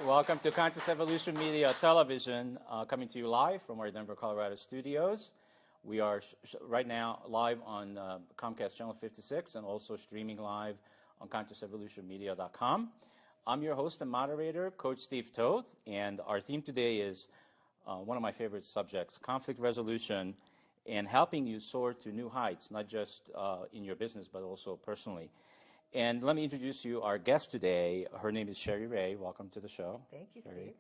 Welcome to Conscious Evolution Media Television, coming to you live from our Denver, Colorado studios. We are right now live on Comcast Channel 56 and also streaming live on ConsciousEvolutionMedia.com. I'm your host and moderator, Coach Steve Toth, and our theme today is one of my favorite subjects, conflict resolution, and helping you soar to new heights, not just in your business, but also personally. And let me introduce you our guest today. Her name is Sherry Ray. Welcome to the show. Thank you, Sherry. Steve.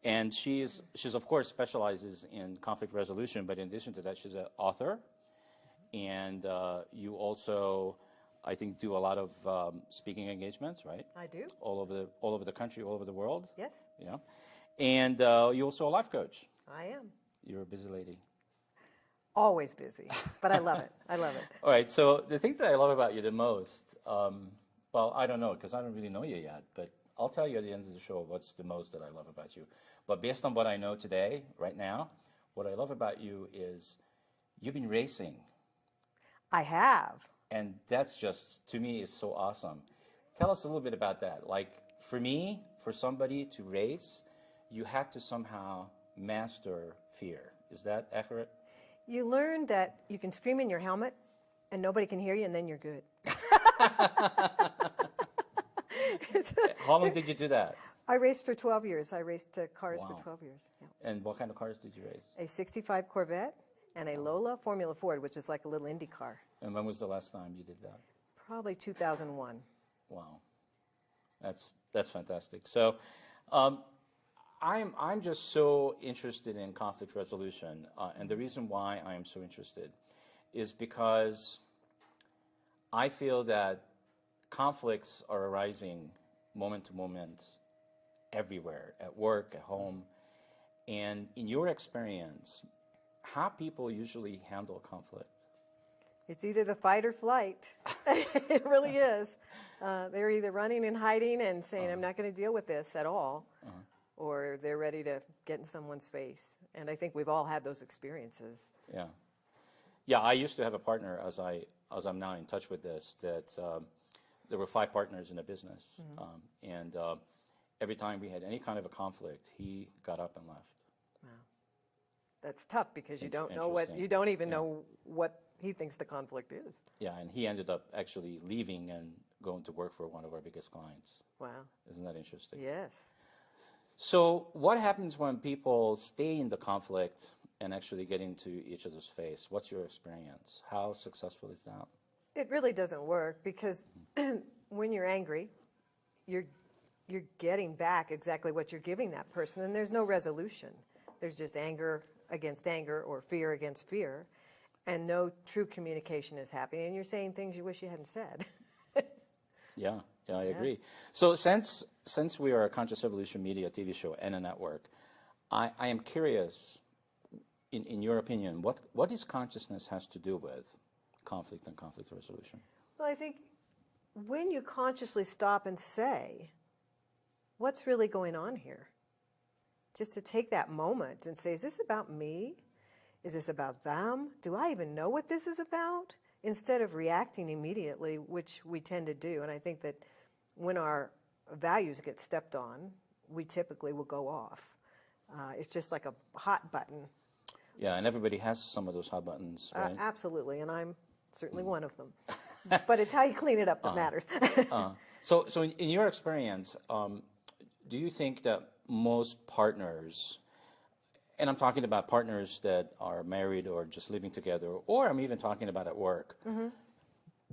And she's of course specializes in conflict resolution, but in addition to that, she's an author. And you also, I think, do a lot of speaking engagements, right? I do. All over the country, all over the world. Yes. Yeah. And you're also a life coach. I am. You're a busy lady. Always busy, but I love it. I love it. All right, so the thing that I love about you the most, well, I don't know, because I don't really know you yet, but I'll tell you at the end of the show what's the most that I love about you. But based on what I know today, right now, what I love about you is you've been racing. I have. And that's just, to me, is so awesome. Tell us a little bit about that. Like, for me, for somebody to race, you had to somehow master fear. Is that accurate? You learn that you can scream in your helmet and nobody can hear you, and then you're good. How long did you do that? I raced for 12 years. I raced cars Wow. for 12 years. Yeah. And what kind of cars did you race? A 65 Corvette and a Lola Formula Ford, which is like a little Indy car. And when was the last time you did that? Probably 2001. Wow, that's fantastic. So, I'm just so interested in conflict resolution, and the reason why I am so interested is because I feel that conflicts are arising moment to moment, everywhere, at work, at home, and in your experience, how people usually handle conflict? It's either the fight or flight. It really is. They're either running and hiding and saying, I'm not going to deal with this at all, or they're ready to get in someone's face. And I think we've all had those experiences. Yeah. Yeah, I used to have a partner, as I'm now in touch with this, that there were 5 partners in the business. And every time we had any kind of a conflict, he got up and left. Wow. That's tough because you don't know you don't even know what he thinks the conflict is. Yeah, and he ended up actually leaving and going to work for one of our biggest clients. Wow. Isn't that interesting? Yes. So what happens when people stay in the conflict and actually get into each other's face? What's your experience? How successful is that? It really doesn't work because when you're angry, you're getting back exactly what you're giving that person, and there's no resolution. There's just anger against anger or fear against fear, and no true communication is happening, and you're saying things you wish you hadn't said. Yeah, I agree. So since we are a Conscious Evolution Media TV show and a network, I am curious, in your opinion, what is consciousness has to do with conflict and conflict resolution? Well, I think when you consciously stop and say, what's really going on here? Just to take that moment and say, is this about me? Is this about them? Do I even know what this is about? Instead of reacting immediately, which we tend to do. And I think that when our values get stepped on, we typically will go off. It's just like a hot button. Yeah, and everybody has some of those hot buttons, right? Absolutely, and I'm certainly one of them. But it's how you clean it up that matters. So in your experience, do you think that most partners, and I'm talking about partners that are married or just living together, or I'm even talking about at work,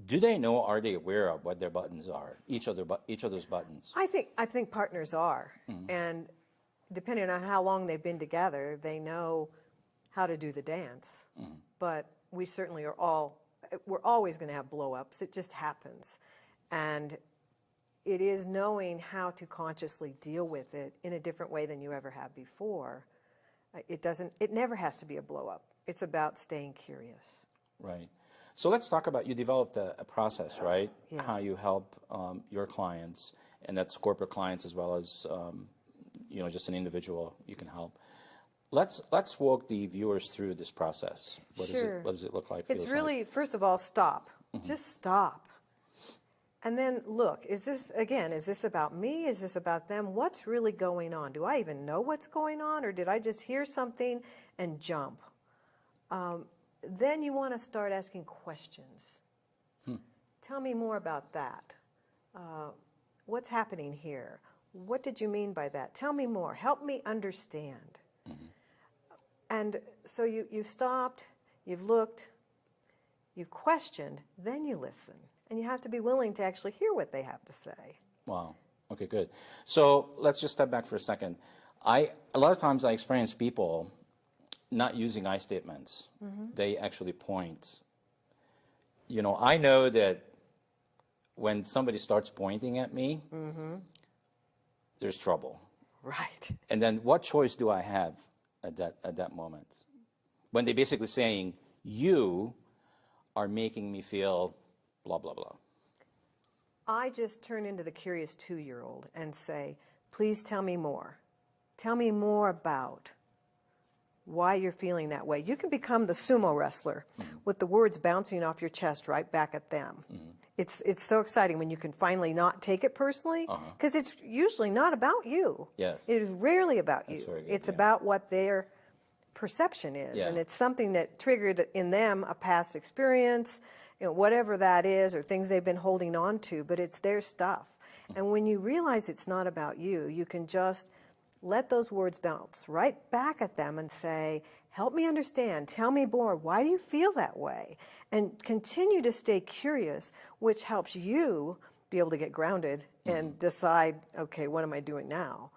do they know, are they aware of what their buttons are, each other's buttons? I think partners are, and depending on how long they've been together, they know how to do the dance. But we certainly we're always going to have blow-ups. It just happens. And it is knowing how to consciously deal with it in a different way than you ever have before. It never has to be a blow-up. It's about staying curious. Right. So let's talk about, you developed a process, right? Yes. How you help your clients, and that's corporate clients as well as just an individual you can help. Let's walk the viewers through this process. What Sure. What does it look like? It's really, first of all, stop. Just stop. And then look, is this about me? Is this about them? What's really going on? Do I even know what's going on? Or did I just hear something and jump? Then you want to start asking questions. Tell me more about that. What's happening here? What did you mean by that? Tell me more. Help me understand. And so you've stopped, you've looked, you've questioned, then you listen. And you have to be willing to actually hear what they have to say. Wow. Okay, good. So let's just step back for a second. A lot of times I experience people not using I statements. They actually point. You know, I know that when somebody starts pointing at me, there's trouble. Right. And then what choice do I have at that moment? When they're basically saying, you are making me feel blah, blah, blah. I just turn into the curious 2-year-old and say, please tell me more. Tell me more about why you're feeling that way. You can become the sumo wrestler with the words bouncing off your chest right back at them. It's so exciting when you can finally not take it personally, because it's usually not about you. Yes. It is rarely about you. That's very good, It's yeah. about what their perception is, Yeah. and it's something that triggered in them a past experience, you know, whatever that is, or things they've been holding on to, but it's their stuff. And when you realize it's not about you, you can just let those words bounce right back at them and say, help me understand, tell me more, why do you feel that way? And continue to stay curious, which helps you be able to get grounded and decide, okay, what am I doing now?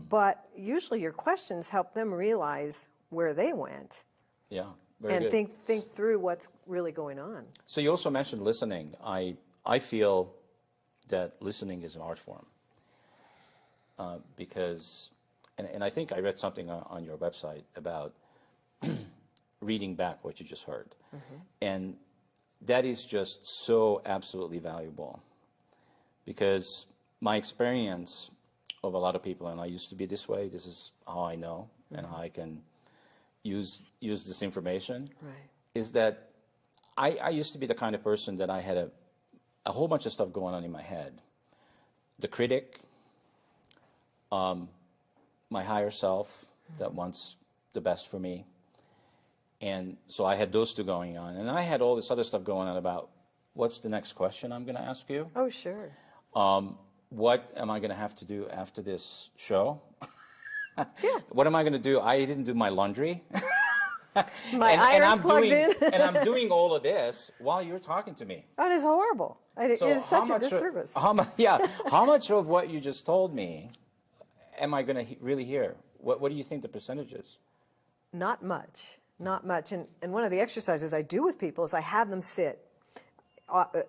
But usually your questions help them realize where they went. Yeah, very And good. think through what's really going on. So you also mentioned listening. I feel that listening is an art form because, and I think I read something on your website about reading back what you just heard. And that is just so absolutely valuable because my experience of a lot of people, and I used to be this way, this is how I know and how I can use this information, is that I used to be the kind of person that I had a whole bunch of stuff going on in my head. The critic, my higher self that wants the best for me. And so I had those two going on. And I had all this other stuff going on about what's the next question I'm going to ask you? Oh, sure. What am I going to have to do after this show? Yeah. What am I going to do? I didn't do my laundry. My iron's plugged in. And I'm doing all of this while you're talking to me. That is horrible. It So is such how a much disservice. How much of what you just told me am I going to really hear? What do you think the percentage is? Not much. Not much. And one of the exercises I do with people is I have them sit.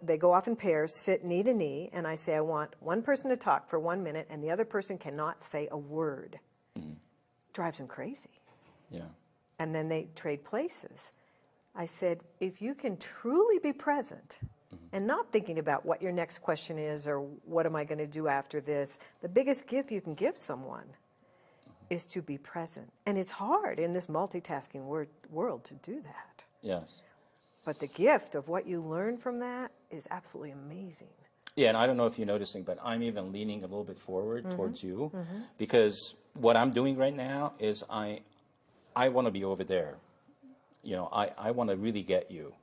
They go off in pairs, sit knee to knee, and I say I want one person to talk for 1 minute and the other person cannot say a word. Drives them crazy. Yeah. And then they trade places. I said, if you can truly be present and not thinking about what your next question is or what am I going to do after this, the biggest gift you can give someone is to be present. And it's hard in this multitasking world to do that. Yes. But the gift of what you learn from that is absolutely amazing. Yeah, and I don't know if you're noticing, but I'm even leaning a little bit forward towards you because what I'm doing right now is I want to be over there. You know, I want to really get you.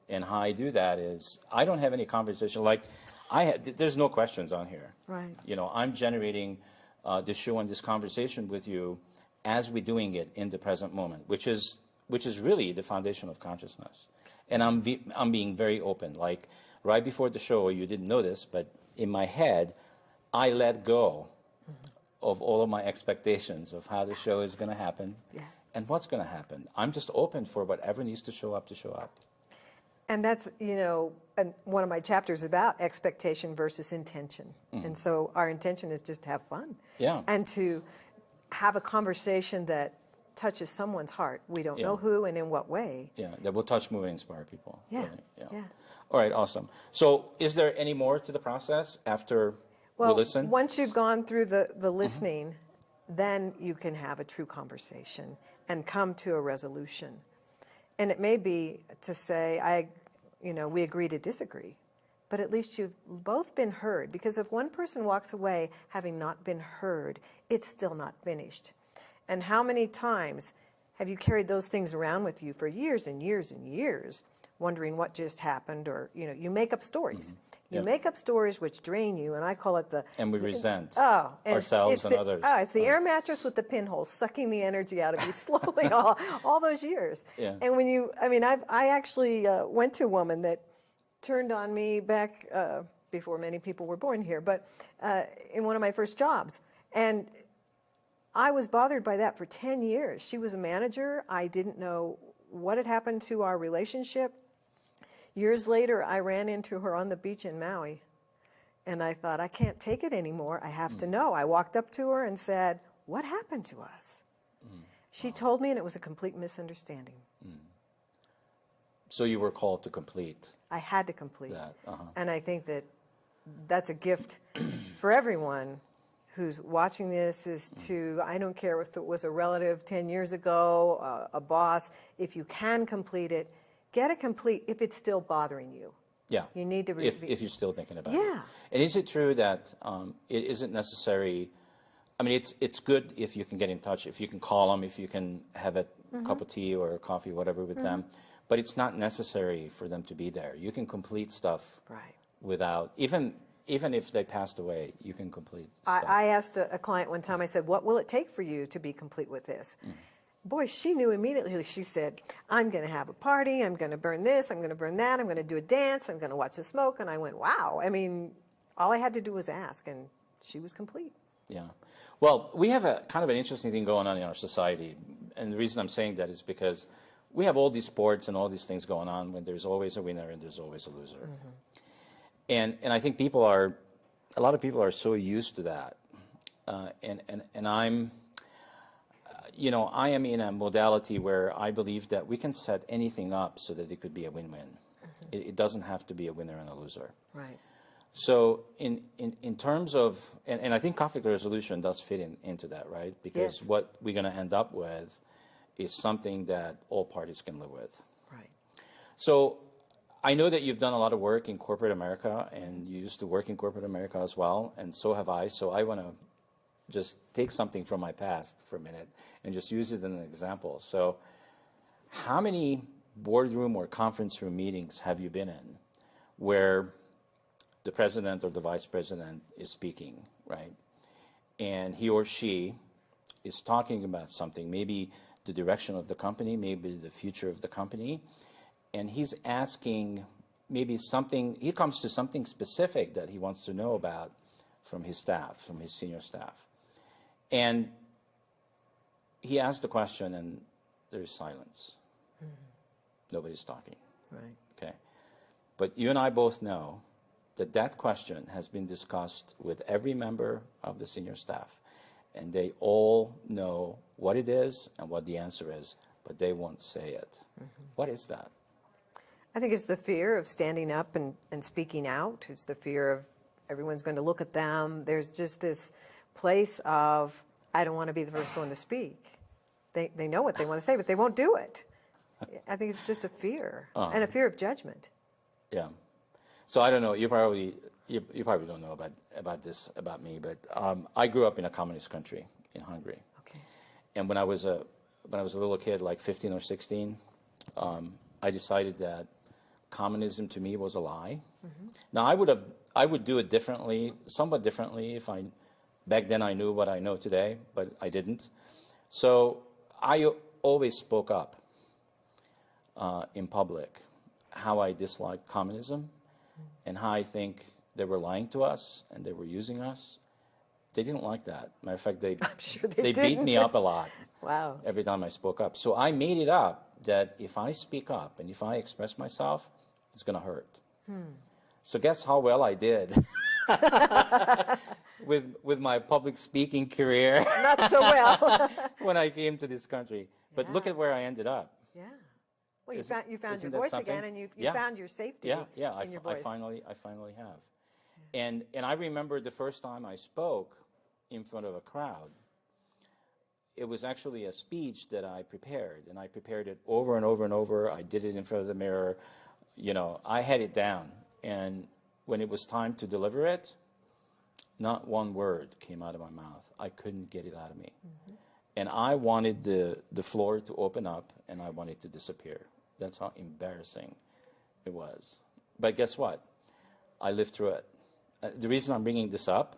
And how I do that is I don't have any conversation. Like, there's no questions on here. Right. You know, I'm generating this show and this conversation with you as we're doing it in the present moment, which is really the foundation of consciousness. And I'm being very open. Like, right before the show, you didn't know this, but in my head, I let go of all of my expectations of how the show is going to happen and what's going to happen. I'm just open for whatever needs to show up to show up. And that's, you know, one of my chapters about expectation versus intention. And so our intention is just to have fun. Yeah. And to have a conversation that touches someone's heart. We don't know who and in what way. Yeah, that will touch, move, and inspire people. Yeah. Right? Yeah. All right, awesome. So is there any more to the process after we listen? Once you've gone through the listening, then you can have a true conversation and come to a resolution. And it may be to say, we agree to disagree. but at least you've both been heard. Because if one person walks away having not been heard, it's still not finished. And how many times have you carried those things around with you for years and years and years, wondering what just happened? Or, you know, you make up stories. You make up stories which drain you, and I call it the... And we resent and ourselves and others. It's the air mattress with the pinhole sucking the energy out of you slowly all those years. Yeah. And when you, I mean, I actually went to a woman that turned on me back before many people were born here, but in one of my first jobs. And I was bothered by that for 10 years. She was a manager. I didn't know what had happened to our relationship. Years later, I ran into her on the beach in Maui, and I thought, I can't take it anymore. I have to know. I walked up to her and said, what happened to us? She told me, and it was a complete misunderstanding. So you were called to complete. I had to complete. That. And I think that that's a gift for everyone who's watching this, is to, I don't care if it was a relative 10 years ago, a boss, if you can complete it, get it complete if it's still bothering you. Yeah. You need to... If you're still thinking about it. Yeah. And is it true that it isn't necessary... I mean, it's good if you can get in touch, if you can call them, if you can have a cup of tea or a coffee, whatever, with them. But it's not necessary for them to be there. You can complete stuff without... Even if they passed away, you can complete stuff. I asked a client one time, I said, what will it take for you to be complete with this? Boy, she knew immediately. She said, I'm going to have a party, I'm going to burn this, I'm going to burn that, I'm going to do a dance, I'm going to watch the smoke. And I went, wow. I mean, all I had to do was ask, and she was complete. Yeah. Well, we have a kind of an interesting thing going on in our society. And the reason I'm saying that is because we have all these sports and all these things going on when there's always a winner and there's always a loser. And I think a lot of people are so used to that. And I'm... You know, I am in a modality where I believe that we can set anything up so that it could be a win-win. It doesn't have to be a winner and a loser. Right. So in terms of, and I think conflict resolution does fit into that, right? Because what we're going to end up with is something that all parties can live with. Right. So I know that you've done a lot of work in corporate America, and you used to work in corporate America as well, and so have I. So I want to just take something from my past for a minute and just use it as an example. So how many boardroom or conference room meetings have you been in where the president or the vice president is speaking, right? And he or she is talking about something, maybe the direction of the company, maybe the future of the company, and he's asking maybe something, he comes to something specific that he wants to know about from his staff, from his senior staff. And he asked the question, and there's silence. Nobody's talking. Right. Okay. But you and I both know that that question has been discussed with every member of the senior staff, and they all know what it is and what the answer is, but they won't say it. What is that? I think it's the fear of standing up and speaking out. It's the fear of everyone's going to look at them. There's just this place of, I don't want to be the first one to speak. They know what they want to say, but they won't do it. I think it's just a fear, and a fear of judgment. Yeah. So I don't know, you probably don't know about this about me, but I grew up in a communist country, in Hungary. Okay. And when I was a little kid, like 15 or 16, I decided that communism to me was a lie. Now I would do it differently, somewhat differently, if back then I knew what I know today, but I didn't. So I always spoke up in public how I disliked communism and how I think they were lying to us and they were using us. They didn't like that. Matter of fact, I'm sure they beat me up a lot. Wow. Every time I spoke up. So I made it up that if I speak up and if I express myself, it's going to hurt. So guess how well I did with my public speaking career. Not so well. When I came to this country. But look at where I ended up. Yeah. Well, you found your that voice something? again, and you found your safety in your voice. I finally have. And I remember the first time I spoke in front of a crowd. It was actually a speech that I prepared, and I prepared it over and over and over. I did it in front of the mirror. You know, I had it down. And when it was time to deliver it, not one word came out of my mouth. I couldn't get it out of me. Mm-hmm. And I wanted the floor to open up, and I wanted to disappear. That's how embarrassing it was. But guess what? I lived through it. The reason I'm bringing this up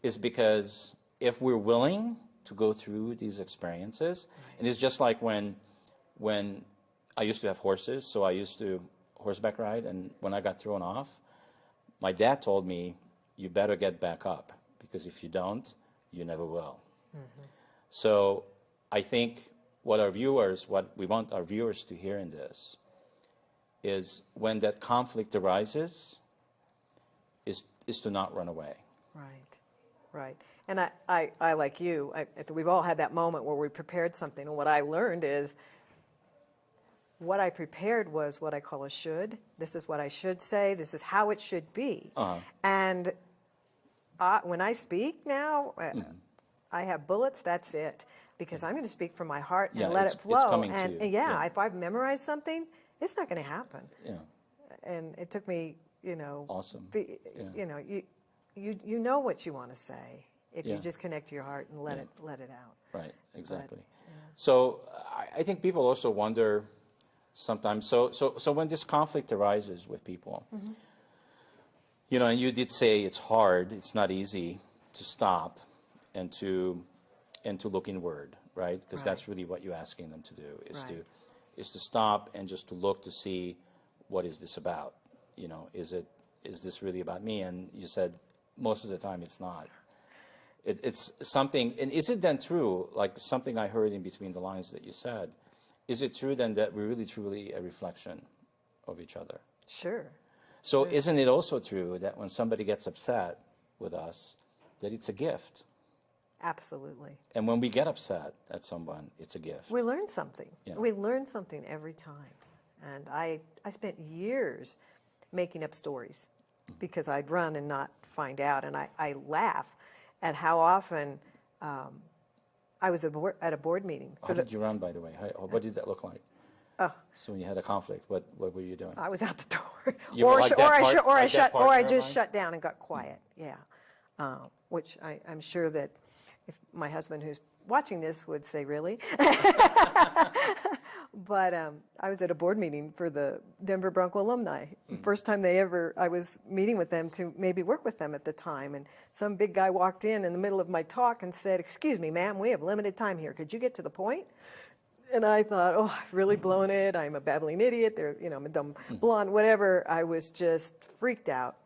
is because if we're willing to go through these experiences, and it's just like when I used to have horses, so I used to horseback ride, and when I got thrown off, my dad told me, you better get back up, because if you don't, you never will. Mm-hmm. So I think what we want our viewers to hear in this is when that conflict arises, is to not run away. Right. And I like you, we've all had that moment where we prepared something, and what I learned is what I prepared was what I call a should. This is what I should say. This is how it should be. Uh-huh. And when I speak now, I have bullets, that's it. Because I'm going to speak from my heart and let it flow. It's coming and to you. If I've memorized something, it's not going to happen. Yeah. And it took me, awesome. You know what you want to say if you just connect to your heart and let it out. Right, exactly. So I think people also wonder sometimes. So when this conflict arises with people, and you did say it's hard, it's not easy to stop and to look inward, right? Because that's really what you're asking them to do is to stop and just to look to see what is this about. Is this really about me? And you said most of the time it's not. It's something, and is it then true, like something I heard in between the lines that you said, is it true then that we're really truly a reflection of each other? Sure. So isn't it also true that when somebody gets upset with us, that it's a gift? Absolutely. And when we get upset at someone, it's a gift. We learn something. Yeah. We learn something every time. And I spent years making up stories because I'd run and not find out. And I laugh at how often I was at a board meeting. How did you run, by the way? What did that look like? So when you had a conflict, what were you doing? I was out the door. Or I just shut down and got quiet. Yeah. Which I'm sure that if my husband, who's watching this, would say, really? But I was at a board meeting for the Denver Bronco alumni. First time I was meeting with them to maybe work with them at the time. And some big guy walked in the middle of my talk and said, "Excuse me, ma'am, we have limited time here. Could you get to the point?" And I thought, I've really blown it. I'm a babbling idiot. I'm a dumb blonde, whatever. I was just freaked out.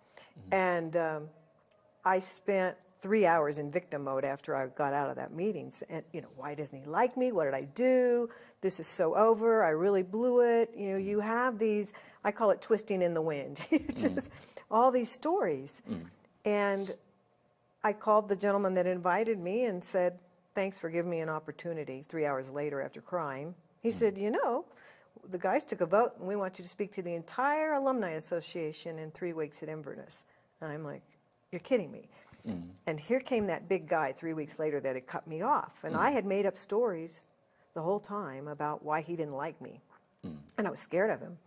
And I spent 3 hours in victim mode after I got out of that meeting. And, why doesn't he like me? What did I do? This is so over. I really blew it. You have these, I call it twisting in the wind. Just all these stories. And I called the gentleman that invited me and said, "Thanks for giving me an opportunity." 3 hours later, after crying, he said, "The guys took a vote, and we want you to speak to the entire Alumni Association in 3 weeks at Inverness." And I'm like, "You're kidding me." And here came that big guy 3 weeks later that had cut me off. And I had made up stories the whole time about why he didn't like me. And I was scared of him.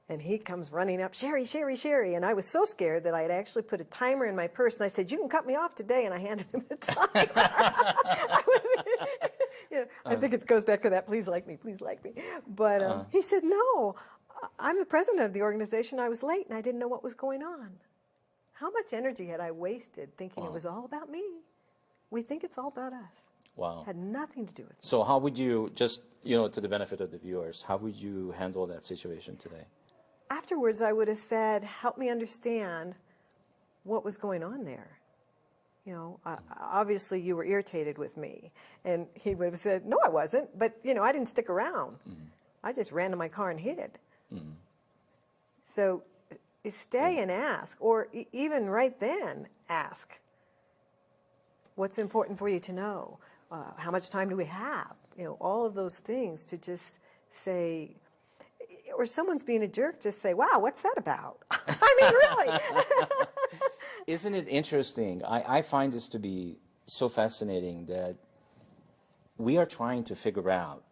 And he comes running up, "Sherry, Sherry, Sherry." And I was so scared that I had actually put a timer in my purse. And I said, "You can cut me off today." And I handed him the timer. I think it goes back to that, "Please like me, please like me." But he said, "No, I'm the president of the organization. I was late and I didn't know what was going on." How much energy had I wasted thinking it was all about me? We think it's all about us. Wow. Had nothing to do with me. So how would you, just, to the benefit of the viewers, how would you handle that situation today? Afterwards, I would have said, "Help me understand what was going on there. Obviously you were irritated with me." And he would have said, "No, I wasn't. But, I didn't stick around. I just ran to my car and hid." So stay and ask, or even right then ask, "What's important for you to know? How much time do we have?" All of those things to just say, or someone's being a jerk, just say, "Wow, what's that about?" I mean, really. Isn't it interesting? I find this to be so fascinating that we are trying to figure out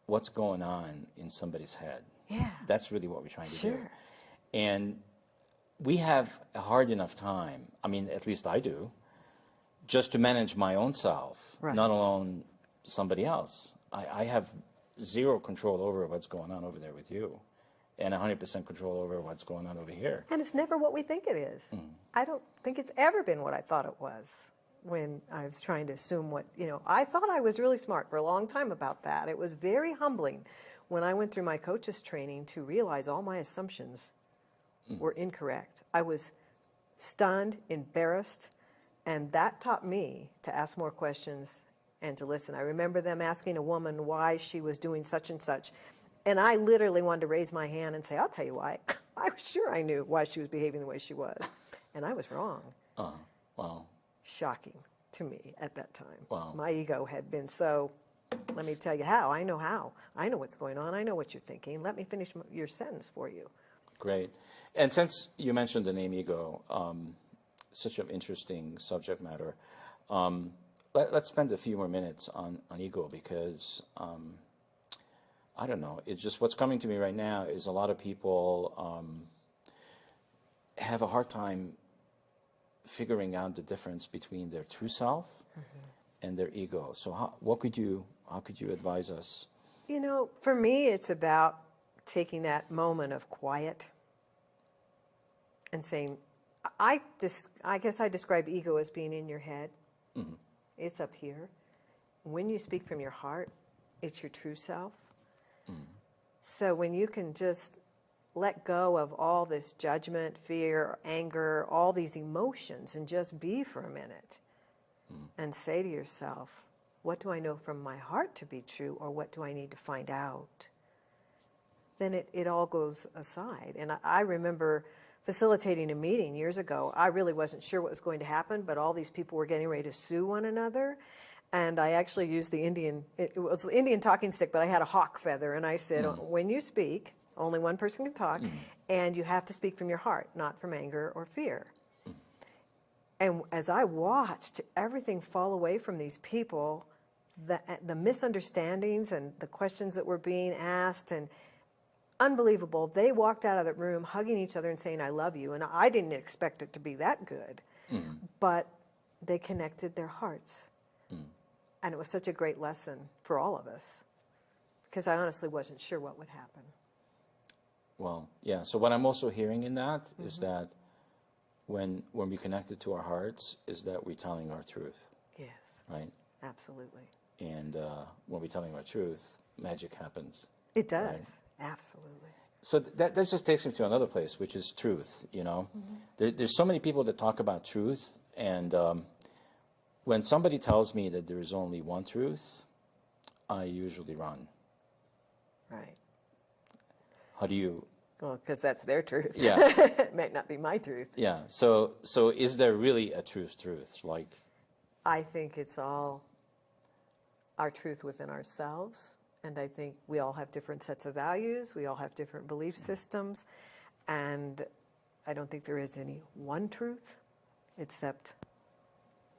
what's going on in somebody's head. Yeah. That's really what we're trying to do. And we have a hard enough time, I mean, at least I do, just to manage my own self, Right. not alone somebody else. I have zero control over what's going on over there with you, and 100% control over what's going on over here. And it's never what we think it is. I don't think it's ever been what I thought it was when I was trying to assume what, I thought I was really smart for a long time about that. It was very humbling when I went through my coach's training to realize all my assumptions were incorrect. I was stunned, embarrassed, and that taught me to ask more questions and to listen. I remember them asking a woman why she was doing such and such, and I literally wanted to raise my hand and say, I'll tell you why. I was sure I knew why she was behaving the way she was, and I was wrong. Wow. Shocking to me at that time. Wow. My ego had been so, let me tell you how. I know how. I know what's going on. I know what you're thinking. Let me finish your sentence for you. Great. And since you mentioned the name ego, such an interesting subject matter, let's spend a few more minutes on ego because, I don't know, it's just what's coming to me right now is a lot of people have a hard time figuring out the difference between their true self and their ego. So how could you advise us? For me, it's about taking that moment of quiet and saying, I guess I describe ego as being in your head. It's up here. When you speak from your heart, it's your true self. So when you can just let go of all this judgment, fear, anger, all these emotions, and just be for a minute and say to yourself, what do I know from my heart to be true, or what do I need to find out? Then it all goes aside. And I remember facilitating a meeting years ago. I really wasn't sure what was going to happen, but all these people were getting ready to sue one another. And I actually used it was the Indian talking stick, but I had a hawk feather. And I said, when you speak, only one person can talk, and you have to speak from your heart, not from anger or fear. And as I watched everything fall away from these people, the misunderstandings and the questions that were being asked, and unbelievable, they walked out of the room hugging each other and saying, I love you. And I didn't expect it to be that good, but they connected their hearts. And it was such a great lesson for all of us, because I honestly wasn't sure what would happen. Well, yeah. So what I'm also hearing in that is that when we connect it to our hearts, is that we're telling our truth. Yes. Right? Absolutely. And when we're telling our truth, magic happens. It does. Right? Absolutely. So that just takes me to another place, which is truth, There's so many people that talk about truth, and when somebody tells me that there is only one truth, I usually run. Right. How do you... Well, because that's their truth. Yeah. It might not be my truth. Yeah. So is there really a truth? Like... I think it's all our truth within ourselves. And I think we all have different sets of values. We all have different belief systems. And I don't think there is any one truth except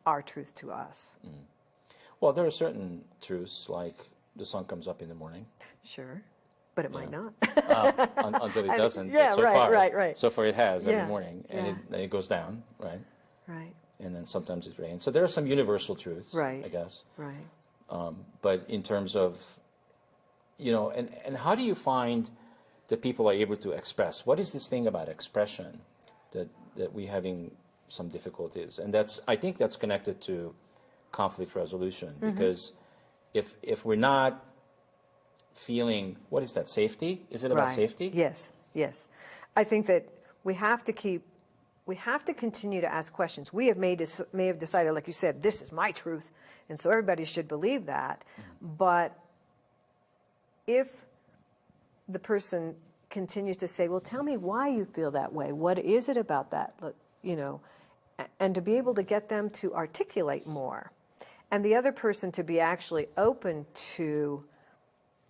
our truth to us. Well, there are certain truths, like the sun comes up in the morning. Sure. But it might not. Until it doesn't. Yeah, so right, far. right. So far it has Yeah, every morning. And then it goes down, right? Right. And then sometimes it rains. So there are some universal truths, Right. I guess. Right. But in terms of, and how do you find that people are able to express? What is this thing about expression that we're having some difficulties? And I think that's connected to conflict resolution, because if we're not feeling, what is that, safety? Is it about safety? Yes, yes. I think that we have to continue to ask questions. We may have decided, like you said, this is my truth, and so everybody should believe that. But if the person continues to say, well, tell me why you feel that way. What is it about that? And to be able to get them to articulate more. And the other person to be actually open to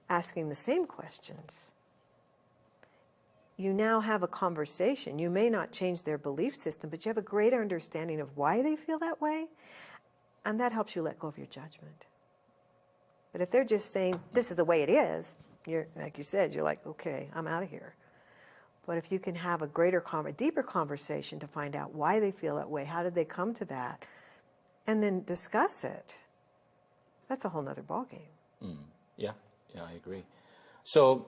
asking the same questions. You now have a conversation. You may not change their belief system, but you have a greater understanding of why they feel that way, and that helps you let go of your judgment. But if they're just saying, this is the way it is, like you said, you're like, okay, I'm out of here. But if you can have a deeper conversation to find out why they feel that way, how did they come to that, and then discuss it, that's a whole nother ballgame. Yeah, I agree. So,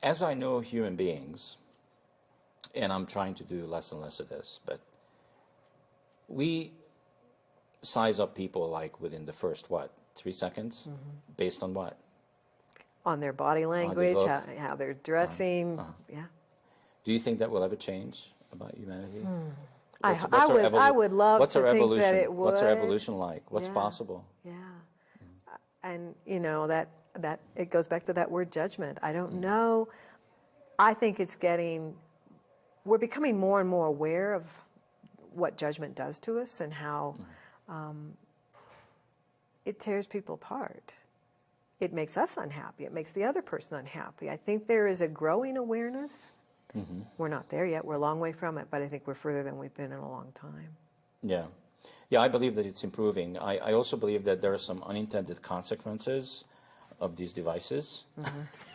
as I know human beings, and I'm trying to do less and less of this, but we size up people like within the first, 3 seconds? Based on what? On their body language, how they're dressing, yeah. Do you think that will ever change about humanity? I would love to think that it would. What's our evolution like? What's possible? Yeah. And, you know, that it goes back to that word judgment. I don't know. I think we're becoming more and more aware of what judgment does to us and how it tears people apart. It makes us unhappy. It makes the other person unhappy. I think there is a growing awareness. We're not there yet. We're a long way from it, but I think we're further than we've been in a long time. Yeah. Yeah, I believe that it's improving. I also believe that there are some unintended consequences of these devices.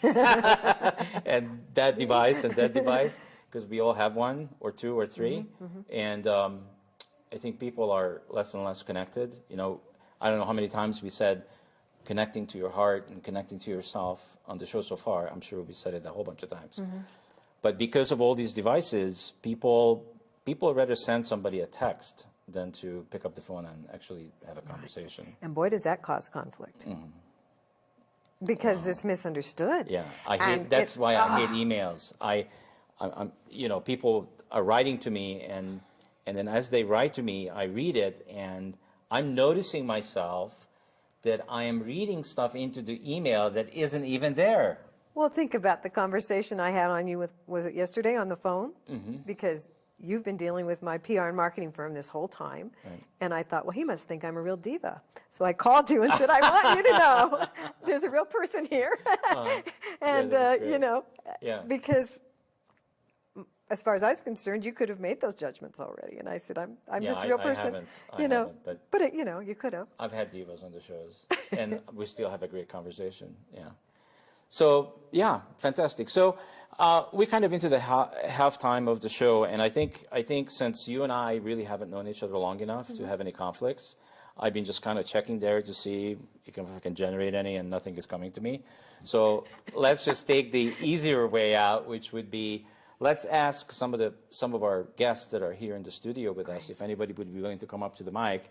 And that device and that device, because we all have one or two or three. And I think people are less and less connected. You know, I don't know how many times we said connecting to your heart and connecting to yourself on the show so far. I'm sure we said it a whole bunch of times. But because of all these devices, people rather send somebody a text than to pick up the phone and actually have a conversation. And boy, does that cause conflict. Because it's misunderstood. Yeah, that's why I hate emails. I'm you know, people are writing to me, and then as they write to me, I read it, and I'm noticing myself that I am reading stuff into the email that isn't even there. Well, think about the conversation I had on you with, was it yesterday on the phone? Because you've been dealing with my PR and marketing firm this whole time. And I thought, well, he must think I'm a real diva. So I called you and said, I want you to know there's a real person here. And, you know, because as far as I was concerned, you could have made those judgments already. And I said, I'm just a real person. I haven't, but you know, you could have. I've had divas on the shows, and we still have a great conversation. Yeah. So, yeah, fantastic. So we're kind of into the halftime of the show, and I think since you and I really haven't known each other long enough to have any conflicts, I've been just kind of checking there to see if I can generate any, and nothing is coming to me. So let's just take the easier way out, which would be, let's ask some of our guests that are here in the studio with us if anybody would be willing to come up to the mic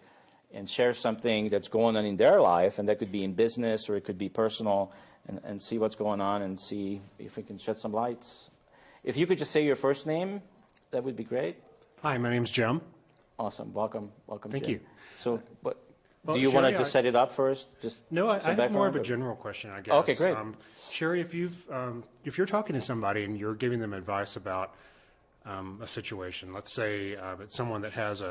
and share something that's going on in their life, and that could be in business or it could be personal, and see what's going on and see if we can shed some lights. If you could just say your first name, that would be great. Hi, my name's Jim. Awesome. Welcome, Thank Jim. you. So, do you want to just set it up first? No, I have more of a general question, I guess. Okay, great. Sherry, if you're talking to somebody and you're giving them advice about a situation, let's say it's someone that has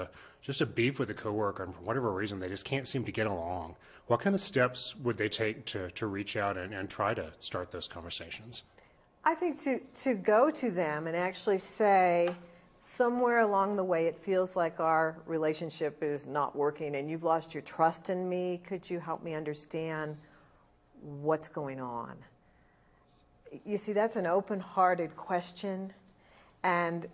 just a beef with a coworker, and for whatever reason they just can't seem to get along, what kind of steps would they take to reach out and try to start those conversations? I think to go to them and actually say, somewhere along the way it feels like our relationship is not working and you've lost your trust in me. Could you help me understand what's going on? You see, that's an open-hearted question, and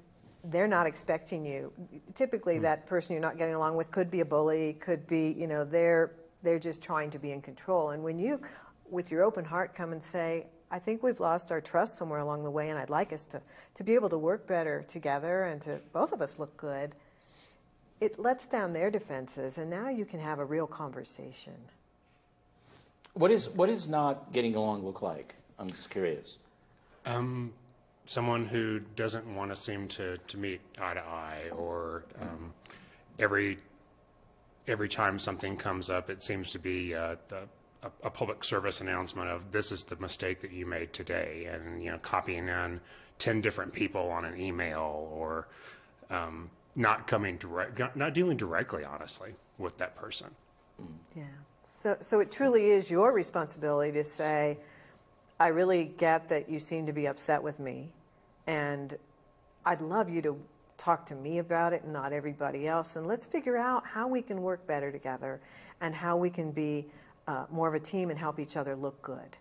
they're not expecting you. Typically, that person you're not getting along with could be a bully, could be, you know, they're just trying to be in control. And when you, with your open heart, come and say, I think we've lost our trust somewhere along the way, and I'd like us to be able to work better together and to both of us look good, it lets down their defenses, and now you can have a real conversation. What is not getting along look like? I'm just curious. Someone who doesn't want to seem to meet eye to eye, or every time something comes up, it seems to be a public service announcement of this is the mistake that you made today, and copying in 10 different people on an email, or not dealing directly, honestly, with that person. Yeah. So it truly is your responsibility to say, I really get that you seem to be upset with me, and I'd love you to talk to me about it and not everybody else, and let's figure out how we can work better together and how we can be more of a team and help each other look good.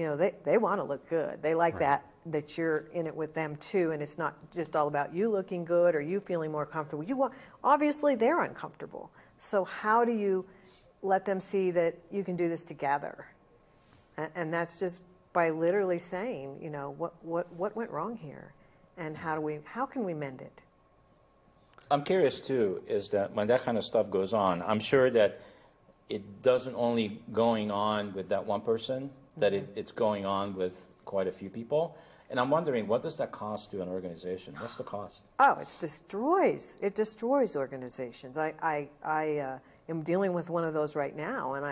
You know, they want to look good. They like Right. that you're in it with them too, and it's not just all about you looking good or you feeling more comfortable. Obviously they're uncomfortable. So how do you let them see that you can do this together? And that's just by literally saying, you know, what went wrong here, and how can we mend it? I'm curious too, is that when that kind of stuff goes on, I'm sure that it doesn't only going on with that one person, that it's going on with quite a few people. And I'm wondering, what does that cost to an organization? What's the cost? Oh, it destroys organizations. I am dealing with one of those right now, and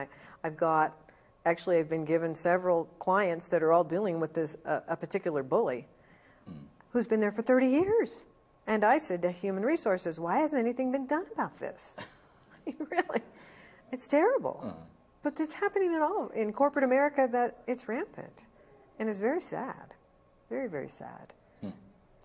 I've been given several clients that are all dealing with this a particular bully who's been there for 30 years. And I said to Human Resources, why hasn't anything been done about this? Really, it's terrible. But it's happening in corporate America, that it's rampant, and it's very sad, very, very sad.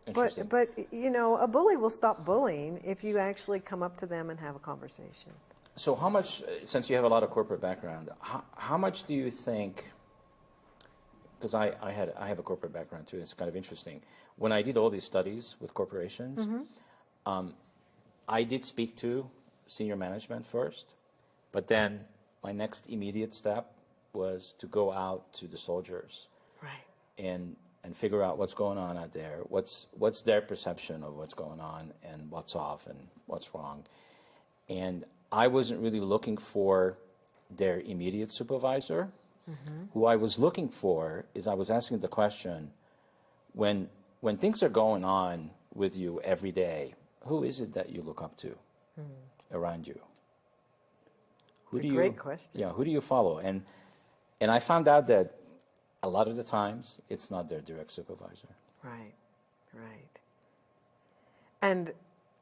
Interesting. But you know, a bully will stop bullying if you actually come up to them and have a conversation. So how much, since you have a lot of corporate background, how much do you think, because I have a corporate background too, it's kind of interesting. When I did all these studies with corporations, I did speak to senior management first, but then my next immediate step was to go out to the soldiers. Right. And figure out what's going on out there, what's their perception of what's going on, and what's off and what's wrong. And I wasn't really looking for their immediate supervisor. Who I was looking for is, I was asking the question, when things are going on with you every day, who is it that you look up to around you? It's a great question. Yeah, who do you follow? And I found out that a lot of the times, it's not their direct supervisor. Right, right. And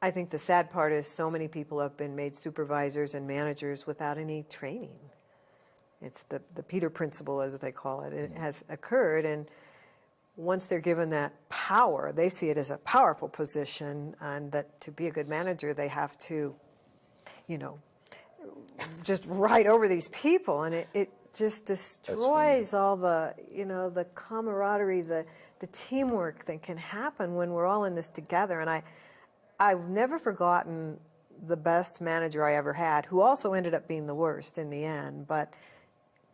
I think the sad part is so many people have been made supervisors and managers without any training. It's the Peter principle, as they call it. It has occurred, and once they're given that power, they see it as a powerful position, and that to be a good manager, they have to, you know, just ride over these people, and it just destroys all the, you know, the camaraderie, the teamwork that can happen when we're all in this together. And I've never forgotten the best manager I ever had, who also ended up being the worst in the end. But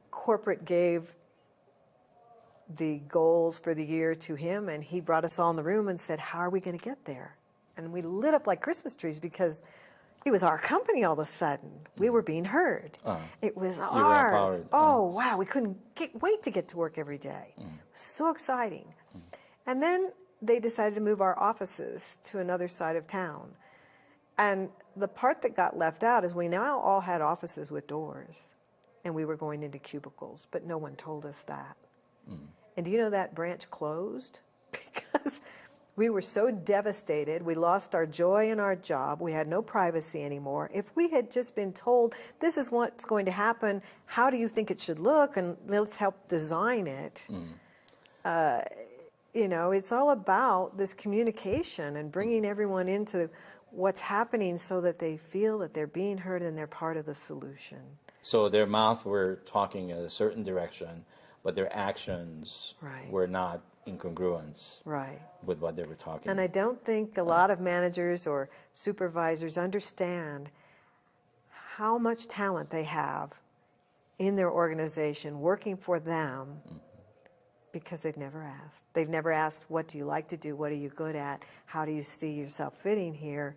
corporate gave the goals for the year to him, and he brought us all in the room and said, how are we going to get there? And we lit up like Christmas trees, because it was our company all of a sudden. We were being heard. It was ours. Oh, wow. We couldn't wait to get to work every day. It was so exciting. And then they decided to move our offices to another side of town. And the part that got left out is we now all had offices with doors, and we were going into cubicles, but no one told us that. And do you know that branch closed? Because we were so devastated. We lost our joy in our job. We had no privacy anymore. If we had just been told, this is what's going to happen, how do you think it should look, and let's help design it. You know, it's all about this communication and bringing everyone into what's happening so that they feel that they're being heard and they're part of the solution. So their mouth were talking in a certain direction, but their actions were not in congruence with what they were talking. And I don't think a lot of managers or supervisors understand how much talent they have in their organization working for them, because they've never asked. They've never asked, what do you like to do? What are you good at? How do you see yourself fitting here?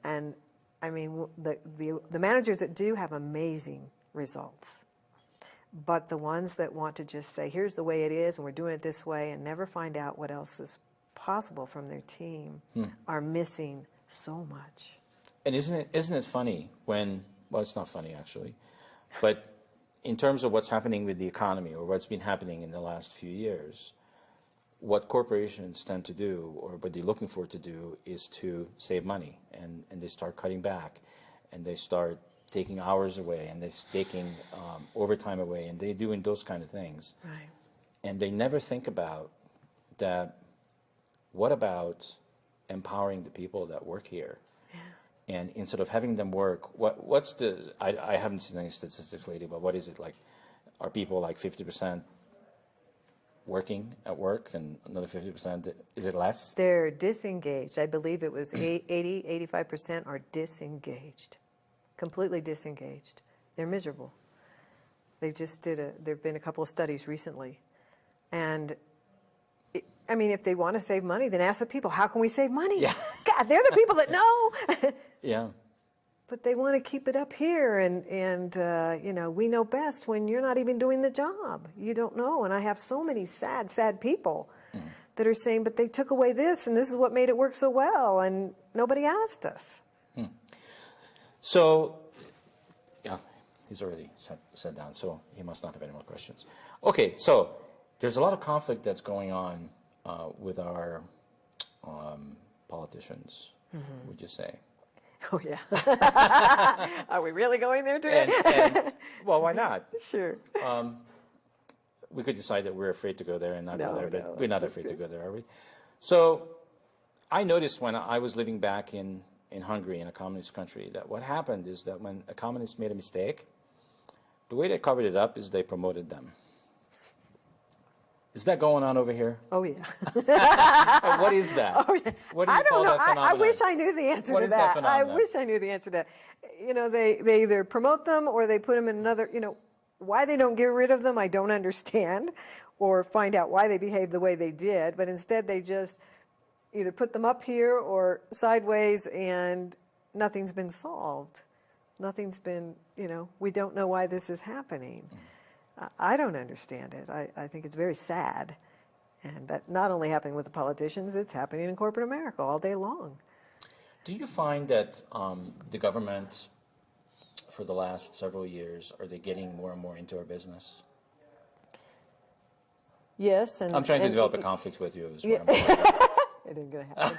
And I mean, the managers that do have amazing results. But the ones that want to just say, here's the way it is, and we're doing it this way, and never find out what else is possible from their team, are missing so much. And isn't it funny when, well, it's not funny actually, but in terms of what's happening with the economy, or what's been happening in the last few years, what corporations tend to do, or what they're looking for to do, is to save money, and they start cutting back, and they start taking hours away, and they're taking overtime away, and they're doing those kind of things. Right. And they never think about that, what about empowering the people that work here? Yeah. And instead of having them work, what's the, I haven't seen any statistics lately, but what is it like? Are people like 50% working at work, and another 50%, is it less? They're disengaged. I believe it was 85% are disengaged, completely disengaged. They're miserable. They just there've been a couple of studies recently. And, I mean, if they want to save money, then ask the people, how can we save money? Yeah. God, they're the people that know. Yeah. But they want to keep it up here, and you know, we know best when you're not even doing the job. You don't know. And I have so many sad, sad people that are saying, but they took away this, and this is what made it work so well, and nobody asked us. So, yeah, he's already sat down, so he must not have any more questions. Okay, so there's a lot of conflict that's going on with our politicians, would you say? Oh, yeah. Are we really going there today? And, well, why not? Sure. We could decide that we're afraid to go there and not go there, but no, we're not afraid to go there, are we? So I noticed when I was living back in Hungary, in a communist country, that what happened is that when a communist made a mistake, the way they covered it up is they promoted them. Is that going on over here? Oh, yeah. What is that? Oh, yeah. What do you call that phenomenon? I wish I knew the answer What to is that that. phenomenon? I wish I knew the answer to that. You know, they either promote them or they put them in another, you know, why they don't get rid of them, I don't understand, or find out why they behaved the way they did, but instead they just either put them up here or sideways, and nothing's been solved. Nothing's been, you know, we don't know why this is happening. I don't understand it. I think it's very sad. And that not only happening with the politicians, it's happening in corporate America all day long. Do you find that the government, for the last several years, are they getting more and more into our business? Yes. And I'm trying to develop a conflict with you. Is what I'm saying. It ain't going to happen.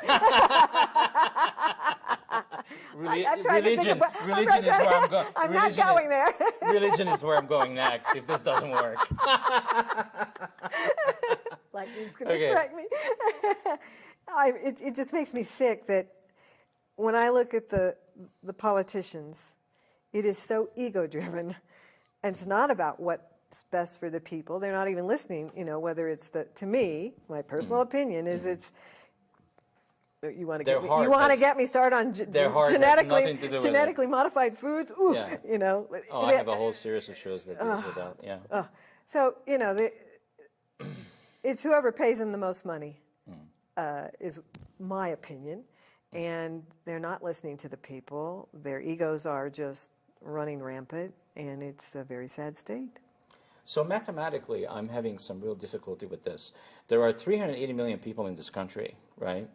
Religion is where I'm going. I'm not going there. Religion is where I'm going next if this doesn't work. Lightning's going to strike me. It just makes me sick that when I look at the politicians, it is so ego-driven, and it's not about what's best for the people. They're not even listening. You know, whether it's to me, my personal opinion is it's. You want to get me started on genetically modified foods? Ooh, Yeah. you know. Oh, I have a whole series of shows that deals with that. Yeah. So you know, it's whoever pays them the most money, is my opinion, and they're not listening to the people. Their egos are just running rampant, and it's a very sad state. So mathematically, I'm having some real difficulty with this. There are 380 million people in this country, right?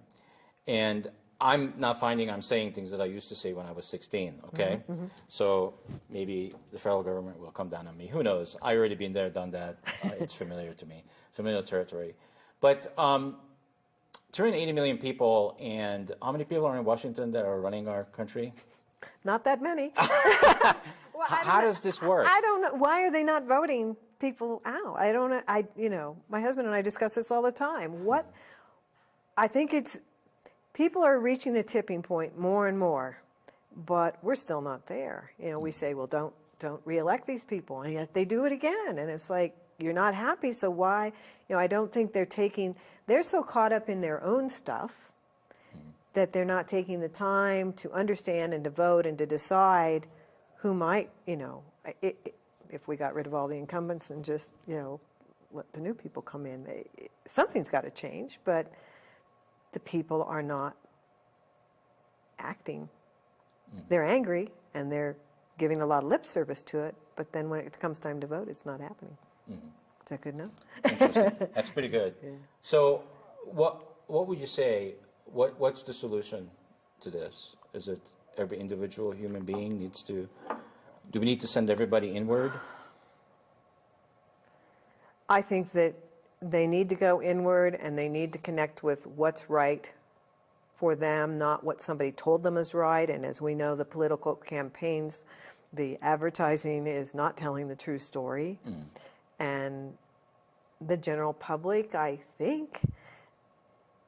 And I'm not finding I'm saying things that I used to say when I was 16, okay? So maybe the federal government will come down on me. Who knows? I already been there, done that. It's familiar to me, familiar territory. But 380 million people, and how many people are in Washington that are running our country? Not that many. Well, how does this work? I don't know. Why are they not voting people out? I don't know. You know, my husband and I discuss this all the time. I think it's, people are reaching the tipping point more and more, but we're still not there. You know, we say, well, don't reelect these people, and yet they do it again. And it's like, you're not happy, so why? You know, I don't think they're so caught up in their own stuff that they're not taking the time to understand and to vote and to decide who might, you know, if we got rid of all the incumbents and just, you know, let the new people come in, something's got to change, but the people are not acting. They're angry and they're giving a lot of lip service to it, but then when it comes time to vote, it's not happening. Is that good enough? Interesting. That's pretty good. Yeah. So what would you say, what's the solution to this? Is it every individual human being needs to, do we need to send everybody inward? I think that they need to go inward and they need to connect with what's right for them, not what somebody told them is right. And as we know, the political campaigns, the advertising is not telling the true story. And the general public, I think,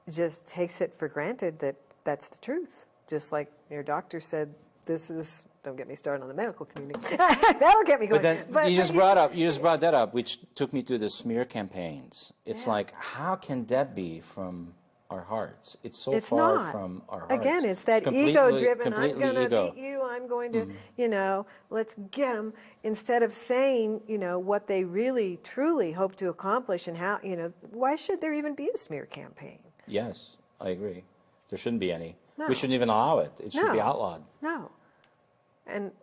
just takes it for granted that that's the truth. Just like your doctor said this is, don't get me started on the medical community. That'll get me going. But then you just brought that up, which took me to the smear campaigns. It's like, how can that be from our hearts? It's so far from our hearts. Again, it's that ego-driven, I'm going to beat you, I'm going to, you know, let's get them, instead of saying, you know, what they really, truly hope to accomplish and how, you know, why should there even be a smear campaign? Yes, I agree. There shouldn't be any. No. We shouldn't even allow it. It should be outlawed. No. And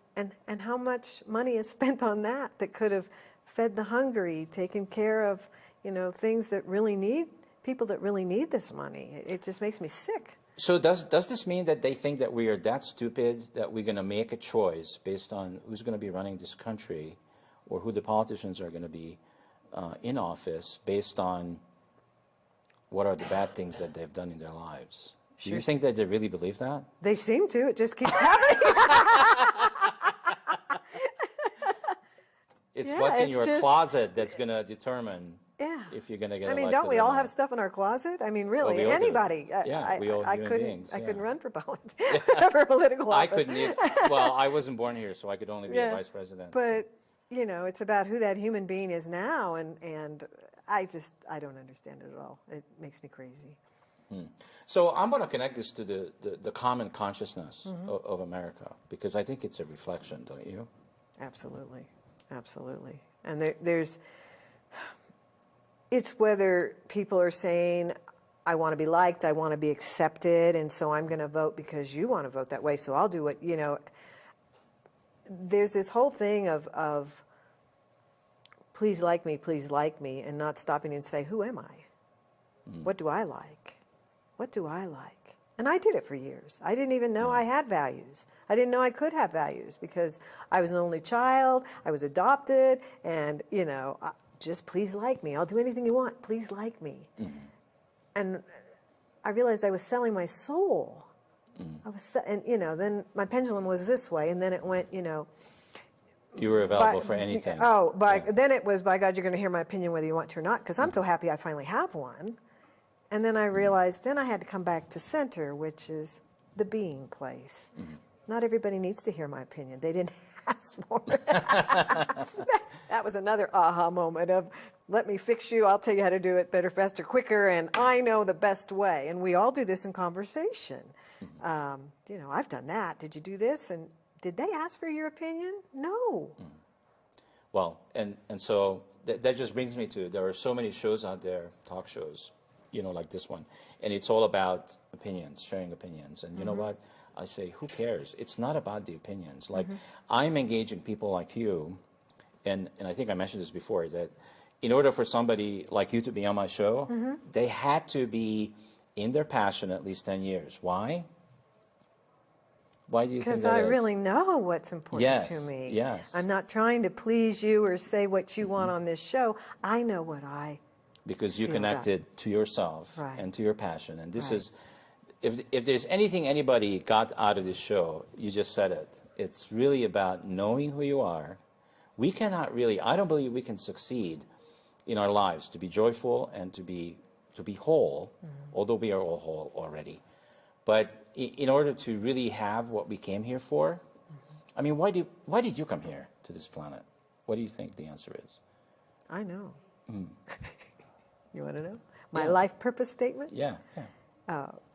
how much money is spent on that could have fed the hungry, taken care of, you know, things that really need, people that really need this money. It just makes me sick. So does this mean that they think that we are that stupid that we're going to make a choice based on who's going to be running this country or who the politicians are going to be in office based on what are the bad things that they've done in their lives? Do you think that they really believe that? They seem to. It just keeps happening. It's what's in your closet that's going to determine if you're going to get elected. I mean, don't we all have stuff in our closet? I mean, really, well, anybody. We all human beings. I couldn't run for politics, for political office. I couldn't either. Well, I wasn't born here, so I could only be a vice president. But, you know, it's about who that human being is now, and I don't understand it at all. It makes me crazy. So I'm going to connect this to the common consciousness of America, because I think it's a reflection, don't you? Absolutely. Absolutely. And it's whether people are saying, I want to be liked, I want to be accepted, and so I'm going to vote because you want to vote that way, so I'll do what, you know. There's this whole thing of please like me, and not stopping and say, who am I? What do I like? What do I like? And I did it for years. I didn't even know I had values. I didn't know I could have values because I was an only child, I was adopted, and, you know, just please like me. I'll do anything you want. Please like me. And I realized I was selling my soul. And, you know, then my pendulum was this way, and then it went, you know. You were available for anything. Then it was, by God, you're going to hear my opinion whether you want to or not, because I'm so happy I finally have one. And then I realized, then I had to come back to center, which is the being place. Not everybody needs to hear my opinion. They didn't ask for it. That was another aha moment of, let me fix you, I'll tell you how to do it better, faster, quicker, and I know the best way. And we all do this in conversation. You know, I've done that. Did you do this? And did they ask for your opinion? No. Well, and so that just brings me to, there are so many shows out there, talk shows, you know, like this one. And it's all about opinions, sharing opinions. And you know what? I say, who cares? It's not about the opinions. Like, I'm engaging people like you, and I think I mentioned this before, that in order for somebody like you to be on my show, they had to be in their passion at least 10 years. Why? Why do you think that is? Because I really know what's important to me. Yes. I'm not trying to please you or say what you want on this show. I know what I Because you connected to yourself and to your passion. And this is, if there's anything anybody got out of this show, you just said it. It's really about knowing who you are. We cannot really, I don't believe we can succeed in our lives to be joyful and to be whole, although we are all whole already. But in order to really have what we came here for, I mean, why did you come here to this planet? What do you think the answer is? I know. You want to know? My life purpose statement? Yeah.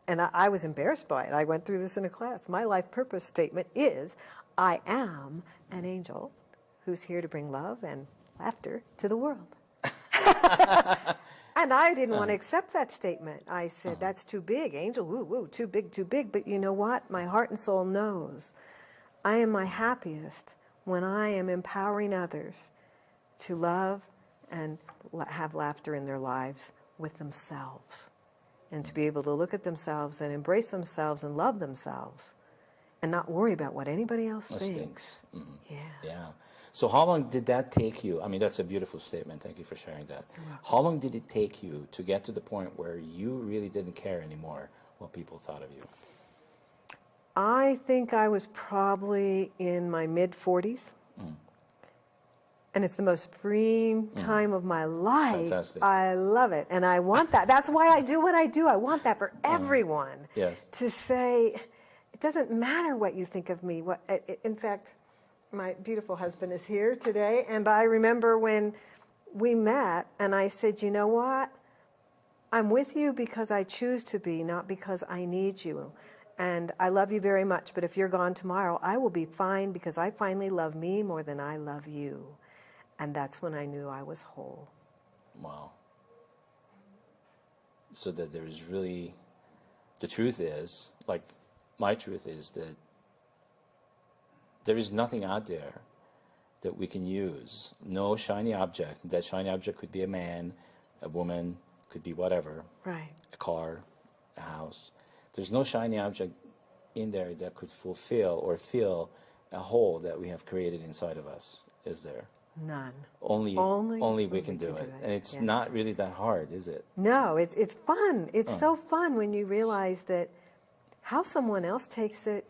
And I was embarrassed by it. I went through this in a class. My life purpose statement is, I am an angel who's here to bring love and laughter to the world. And I didn't want to accept that statement. I said, that's too big. Angel, woo, too big, too big. But you know what? My heart and soul knows I am my happiest when I am empowering others to love and have laughter in their lives with themselves. And to be able to look at themselves and embrace themselves and love themselves and not worry about what anybody else thinks. Yeah. So how long did that take you? I mean, that's a beautiful statement. Thank you for sharing that. How long did it take you to get to the point where you really didn't care anymore what people thought of you? I think I was probably in my mid-40s. And it's the most freeing time of my life. Fantastic. I love it. And I want that. That's why I do what I do. I want that for everyone. Yes. To say, It doesn't matter what you think of me. In fact, my beautiful husband is here today, and I remember when we met, and I said, you know what? I'm with you because I choose to be, not because I need you. And I love you very much, but if you're gone tomorrow, I will be fine because I finally love me more than I love you. And that's when I knew I was whole. Wow. So that there is really, the truth is, like my truth is that there is nothing out there that we can use. No shiny object. That shiny object could be a man, a woman, could be whatever. Right. A car, a house. There's no shiny object in there that could fulfill or fill a hole that we have created inside of us, is there? None. Only we can do it. And it's not really that hard, is it? No, it's fun. It's so fun when you realize that how someone else takes it,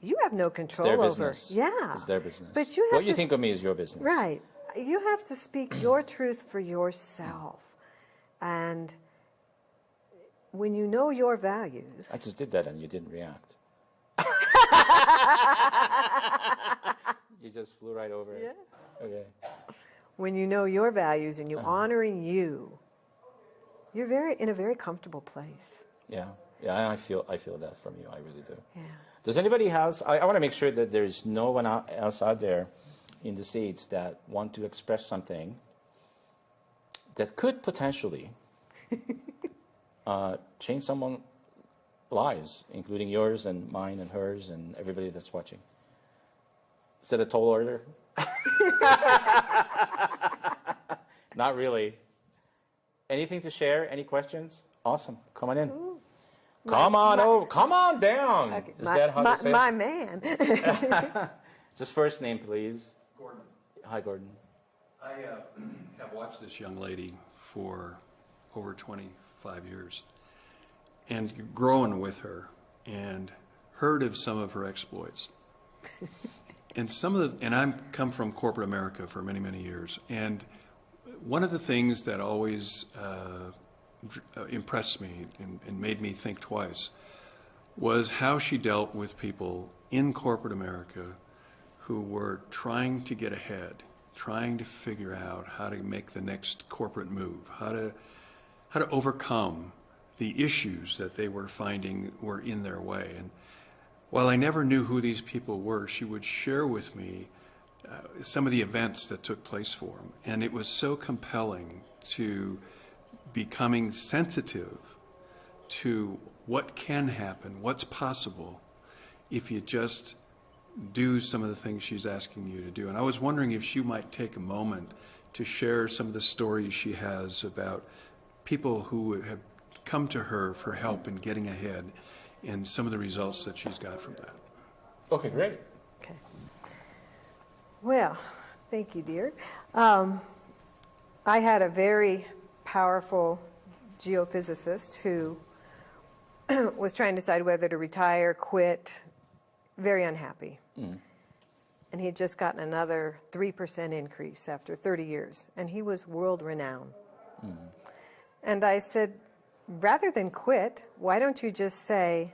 you have no control over. It's their business. Yeah. It's their business. But you have what you think of me is your business. Right. You have to speak your truth for yourself. And when you know your values... I just did that and you didn't react. You just flew right over it. Yeah. Okay. When you know your values and you honoring you, you're in a very comfortable place. Yeah. Yeah, I feel that from you. I really do. Yeah. Does anybody else... I want to make sure that there's no one else out there in the seats that want to express something that could potentially change someone's lives, including yours and mine and hers and everybody that's watching. Is that a tall order? Not really. Anything to share? Any questions? Awesome. Come on in. Ooh. Come on over. Come on down. Okay. Is that how to say it? My man. Just first name, please. Gordon. Hi, Gordon. I have watched this young lady for over 25 years and grown with her and heard of some of her exploits. And I've come from corporate America for many, many years. And one of the things that always impressed me and made me think twice was how she dealt with people in corporate America who were trying to get ahead, trying to figure out how to make the next corporate move, how to overcome the issues that they were finding were in their way. And while I never knew who these people were, she would share with me some of the events that took place for them. And it was so compelling to becoming sensitive to what can happen, what's possible, if you just do some of the things she's asking you to do. And I was wondering if she might take a moment to share some of the stories she has about people who have come to her for help in getting ahead and some of the results that she's got from that. Okay, great. Okay. Well, thank you, dear. I had a very powerful geophysicist who was trying to decide whether to retire, quit, very unhappy. And he had just gotten another 3% increase after 30 years, and he was world-renowned. And I said, rather than quit, why don't you just say,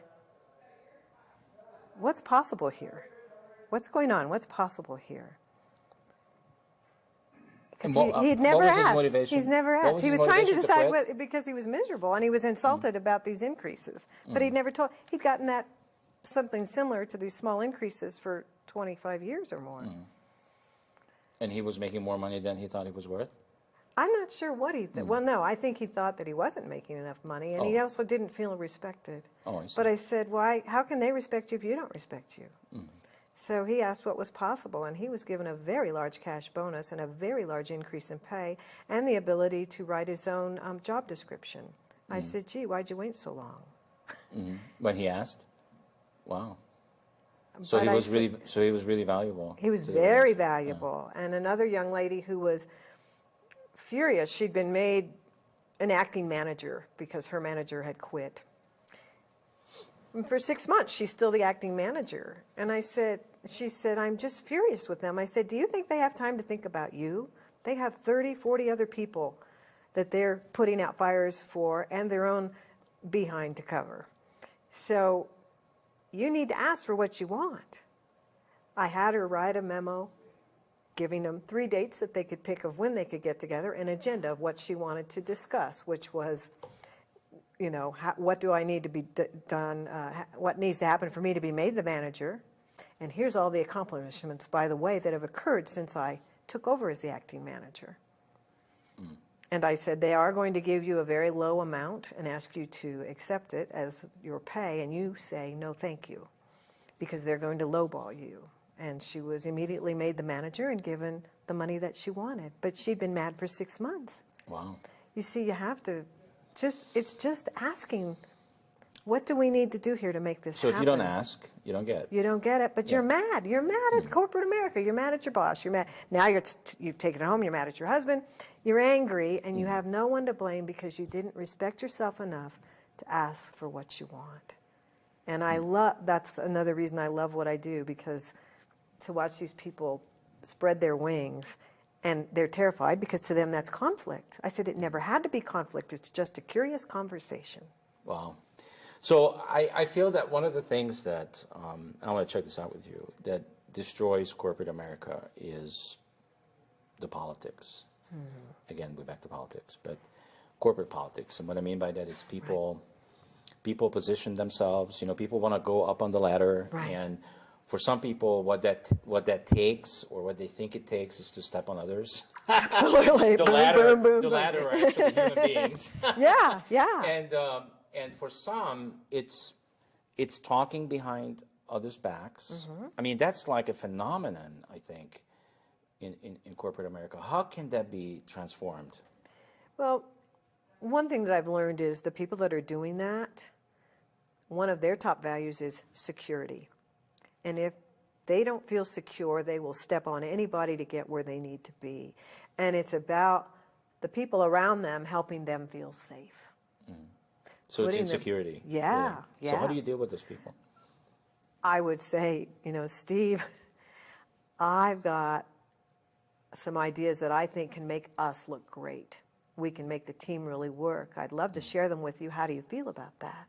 what's possible here? What's going on? What's possible here? Because he'd never asked. He's never asked. He was trying to decide because he was miserable and he was insulted about these increases. But he'd never told. He'd gotten that something similar to these small increases for 25 years or more. And he was making more money than he thought it was worth? I'm not sure what he thought. Well, no, I think he thought that he wasn't making enough money, and he also didn't feel respected. Oh, I see. But I said, why? How can they respect you if you don't respect you? So he asked what was possible, and he was given a very large cash bonus and a very large increase in pay and the ability to write his own job description. I said, gee, why'd you wait so long? When he asked? Wow. So he was really valuable. He was very valuable. And another young lady who was furious, she'd been made an acting manager because her manager had quit. And for 6 months, she's still the acting manager. And she said, I'm just furious with them. I said, do you think they have time to think about you? They have 30, 40 other people that they're putting out fires for and their own behind to cover. So you need to ask for what you want. I had her write a memo giving them 3 dates that they could pick of when they could get together, an agenda of what she wanted to discuss, which was, you know, what do I need to be done, what needs to happen for me to be made the manager, and here's all the accomplishments, by the way, that have occurred since I took over as the acting manager. And I said, they are going to give you a very low amount and ask you to accept it as your pay, and you say, no, thank you, because they're going to lowball you. And she was immediately made the manager and given the money that she wanted. But she'd been mad for 6 months. Wow. You see, you have to it's just asking, what do we need to do here to make this happen? So if you don't ask, you don't get it. You don't get it, but you're mad. You're mad at corporate America. You're mad at your boss. You're mad. Now you've taken it home. You're mad at your husband. You're angry, and you have no one to blame because you didn't respect yourself enough to ask for what you want. And that's another reason I love what I do, because to watch these people spread their wings, and they're terrified because to them that's conflict. I said it never had to be conflict. It's just a curious conversation. Wow. So I feel that one of the things that, I want to check this out with you, that destroys corporate America is the politics. Again, we're back to politics, but corporate politics. And what I mean by that is people position themselves. You know, people want to go up on the ladder, and for some people, what that takes, or what they think it takes, is to step on others. Absolutely. The ladder are actually human beings. Yeah. And for some, it's talking behind others' backs. I mean, that's like a phenomenon, I think, in corporate America. How can that be transformed? Well, one thing that I've learned is the people that are doing that, one of their top values is security. And if they don't feel secure, they will step on anybody to get where they need to be. And it's about the people around them helping them feel safe. So it's insecurity. Yeah. So how do you deal with those people? I would say, Steve, I've got some ideas that I think can make us look great. We can make the team really work. I'd love to share them with you. How do you feel about that?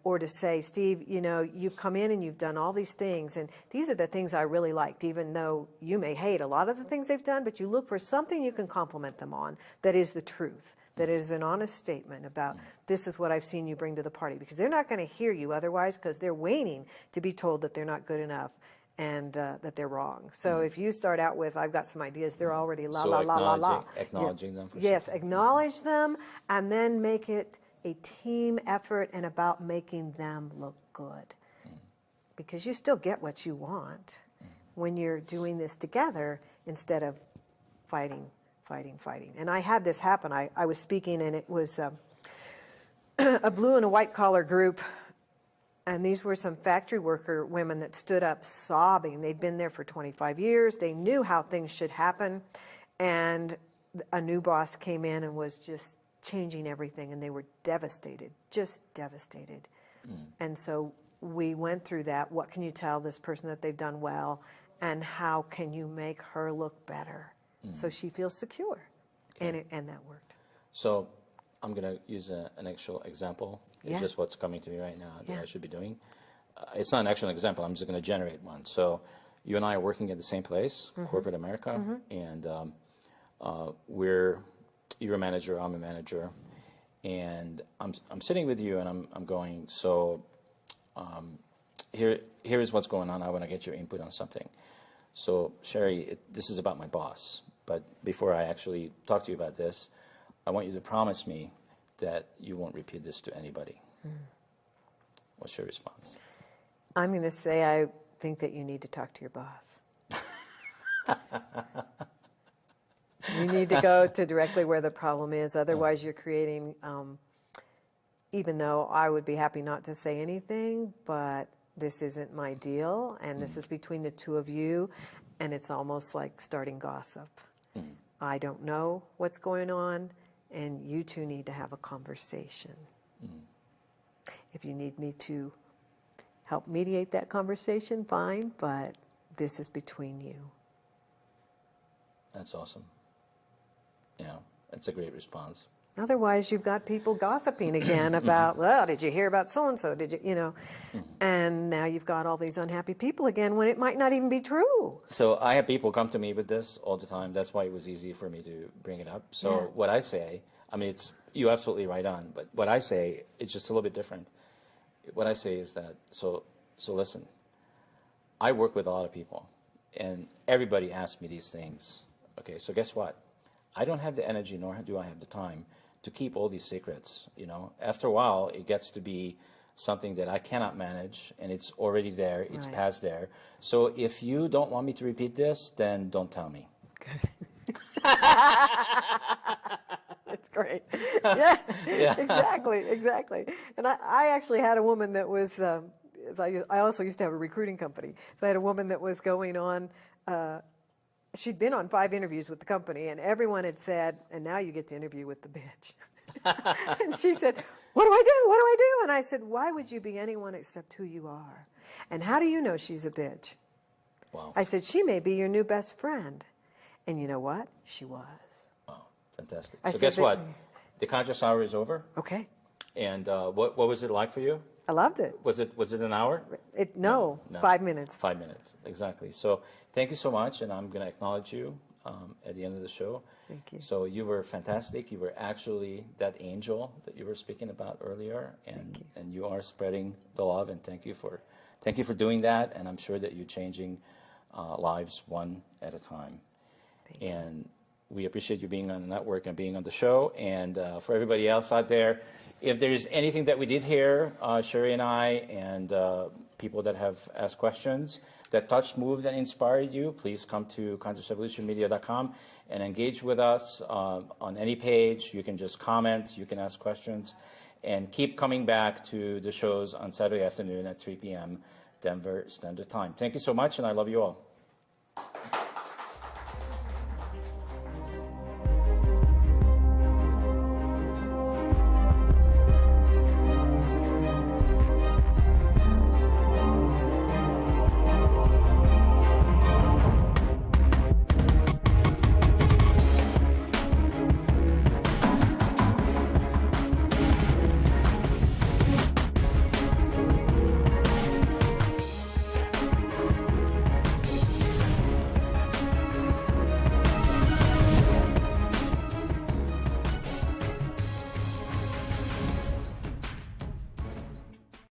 Or to say, Steve, you've come in and you've done all these things, and these are the things I really liked, even though you may hate a lot of the things they've done, but you look for something you can compliment them on that is the truth, that is an honest statement about this is what I've seen you bring to the party, because they're not going to hear you otherwise, because they're waiting to be told that they're not good enough and that they're wrong. So if you start out with, I've got some ideas, they're already Acknowledging them. Yes, acknowledge them, and then make it a team effort and about making them look good. Because you still get what you want when you're doing this together instead of fighting. And I had this happen. I was speaking, and it was a blue and a white collar group, and these were some factory worker women that stood up sobbing. They'd been there for 25 years. They knew how things should happen, and a new boss came in and was just changing everything, and they were devastated, just devastated. And so we went through that. What can you tell this person that they've done well, and how can you make her look better so she feels secure? Okay. And that worked. So I'm going to use an actual example. It's just what's coming to me right now that I should be doing. It's not an actual example. I'm just going to generate one. So you and I are working at the same place, corporate America, and you're a manager, I'm a manager, and I'm sitting with you, and I'm going, so here is what's going on. I want to get your input on something. So Sherry, this is about my boss, but before I actually talk to you about this, I want you to promise me that you won't repeat this to anybody. What's your response? I'm going to say I think that you need to talk to your boss. You need to go to directly where the problem is. Otherwise, you're creating, even though I would be happy not to say anything, but this isn't my deal, and this is between the two of you, and it's almost like starting gossip. I don't know what's going on, and you two need to have a conversation. If you need me to help mediate that conversation, fine, but this is between you. That's awesome. Yeah, that's a great response. Otherwise, you've got people gossiping again about, well, did you hear about so-and-so? Did you, you know? And now you've got all these unhappy people again when it might not even be true. So I have people come to me with this all the time. That's why it was easy for me to bring it up. So Yeah. what I say, I mean, you're absolutely right on, but what I say, it's just a little bit different. What I say is that, so listen, I work with a lot of people, and everybody asks me these things. Okay, so guess what? I don't have the energy, nor do I have the time to keep all these secrets. You know, after a while, it gets to be something that I cannot manage, and it's already there. It's Right. past there. So if you don't want me to repeat this, then don't tell me. That's great. Yeah, exactly. And I actually had a woman that was, I also used to have a recruiting company. So I had a woman that was going on, she'd been on 5 interviews with the company, and everyone had said, and now you get to interview with the bitch. And she said, what do I do? What do I do? And I said, why would you be anyone except who you are? And how do you know she's a bitch? Wow. I said, she may be your new best friend. And you know what? She was. Wow, fantastic. I So said guess that- what? The conscious hour is over. Okay. And what was it like for you? I loved it. Was it an hour? No, No. 5 minutes. 5 minutes, exactly. So thank you so much, and I'm going to acknowledge you at the end of the show. Thank you. So you were fantastic. You were actually that angel that you were speaking about earlier, and you are spreading the love. And thank you for doing that. And I'm sure that you're changing lives one at a time. And we appreciate you being on the network and being on the show. And for everybody else out there, if there's anything that we did here, Sherry and I, and people that have asked questions that touched, moved, and inspired you, please come to consciousrevolutionmedia.com and engage with us on any page. You can just comment, you can ask questions, and keep coming back to the shows on Saturday afternoon at 3 p.m. Denver Standard Time. Thank you so much, and I love you all.